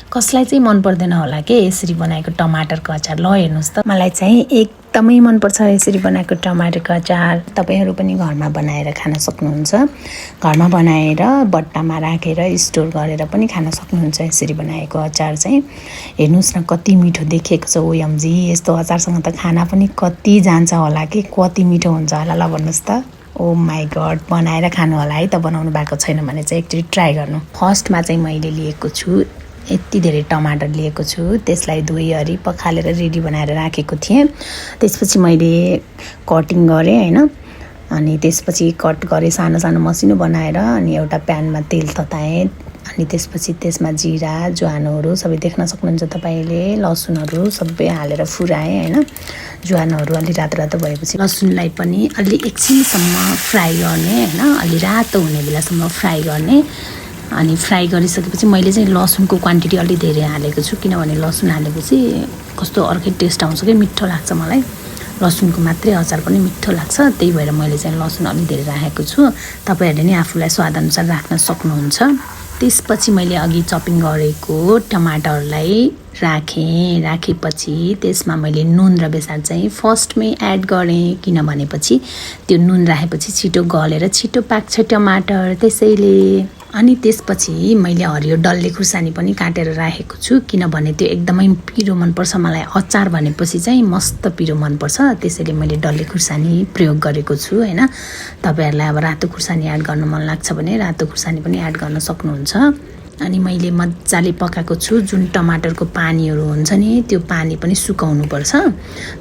कसलाई चाहिँ मन पर्दैन होला के यसरी बनाएको टमाटरको अचार। ल हेर्नुहोस् त, मलाई चाहिँ एकदमै मनपर्छ यसरी बनाएको टमाटरको अचार। तपाईँहरू पनि घरमा बनाएर खान सक्नुहुन्छ। घरमा बनाएर बट्टामा राखेर स्टोर गरेर पनि खान सक्नुहुन्छ यसरी बनाएको अचार चाहिँ। हेर्नुहोस् न कति मिठो देखिएको छ। ओएमजी, यस्तो अचारसँग त खाना पनि कति जान्छ होला कि, कति मिठो हुन्छ होला। ल भन्नुहोस् त। ओ माई गड, बनाएर खानु होला है त। बनाउनु भएको छैन भने चाहिँ एकचोटि ट्राई गर्नु। फर्स्टमा चाहिँ मैले लिएको छु यति धेरै टमाटर लिएको छु। त्यसलाई धोइहरी पखालेर रेडी बनाएर राखेको थिएँ। त्यसपछि मैले कटिङ गरेँ हैन, अनि त्यसपछि कट गरेँ सानो सानो मसिनो बनाएर। अनि एउटा प्यानमा तेल तताएँ, अनि त्यसपछि त्यसमा जिरा ज्वानोहरू सबै देख्न सक्नुहुन्छ तपाईँले, लसुनहरू सबै हालेर फुराएँ हैन। ज्वानोहरू अलि रातो रातो भएपछि लसुनलाई पनि अलि एकछिनसम्म फ्राई गर्ने हैन, अलि रातो हुने बेलासम्म फ्राई गर्ने। अनि फ्राई गरिसकेपछि मैले चाहिँ लसुनको क्वान्टिटी अलि धेरै हालेको छु, किनभने लसुन हालेपछि कस्तो अर्कै टेस्ट आउँछ कि, मिठो लाग्छ मलाई। लसुनको मात्रै अचार पनि मिठो लाग्छ, त्यही भएर मैले चाहिँ लसुन अलि धेरै राखेको छु। तपाईँहरूले नि आफूलाई स्वादअनुसार राख्न सक्नुहुन्छ। त्यसपछि मैले अघि चपिङ गरेको टमाटरलाई राखेपछि त्यसमा मैले नुन र बेसार चाहिँ फर्स्टमै एड गरेँ, किनभनेपछि त्यो नुन राखेपछि छिटो गलेर छिटो पाक्छ टमाटर, त्यसैले। अनि त्यसपछि मैले हरियो डल्ले खुर्सानी पनि काटेर राखेको छु, किनभने त्यो एकदमै पिरो मनपर्छ मलाई। अचार भनेपछि चाहिँ मस्त पिरो मनपर्छ, त्यसैले मैले डल्ले खुर्सानी प्रयोग गरेको छु हैन। तपाईँहरूलाई अब रातो खुर्सानी एड गर्न मन लाग्छ भने रातो खुर्सानी पनि एड गर्न सक्नुहुन्छ। अनि मैले मजाले पकाएको छु। जुन टमाटरको पानीहरू हुन्छ नि, त्यो पानी पनि सुकाउनुपर्छ,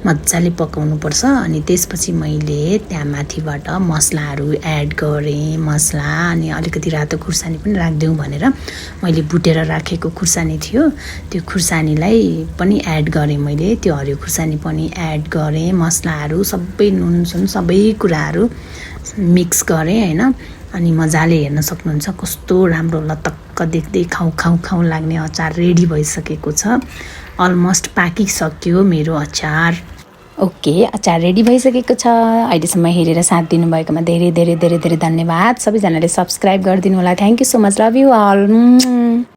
मजाले पकाउनुपर्छ। अनि त्यसपछि मैले त्यहाँ माथिबाट मसलाहरू एड गरेँ, मसला अनि अलिकति रातो खुर्सानी पनि राखिदिउँ भनेर मैले भुटेर राखेको खुर्सानी थियो, त्यो खुर्सानीलाई पनि एड गरेँ मैले। त्यो हरियो खुर्सानी पनि एड गरेँ, मसलाहरू सबै नुनसुन सबै कुराहरू मिक्स गरेँ हैन। अनि मजाले हेर्न सक्नुहुन्छ कस्तो राम्रो लतक्क देख्दै खाउँ खाउँ खाउँ लाग्ने अचार रेडी भइसकेको छ। अलमोस्ट पाकिसक्यो मेरो अचार। ओके, अचार रेडी भइसकेको छ। अहिलेसम्म हेरेर साथ दिनुभएकोमा धेरै धेरै धेरै धेरै धन्यवाद। सबैजनाले सब्सक्राइब गरिदिनु होला। Thank you so much. Love you all.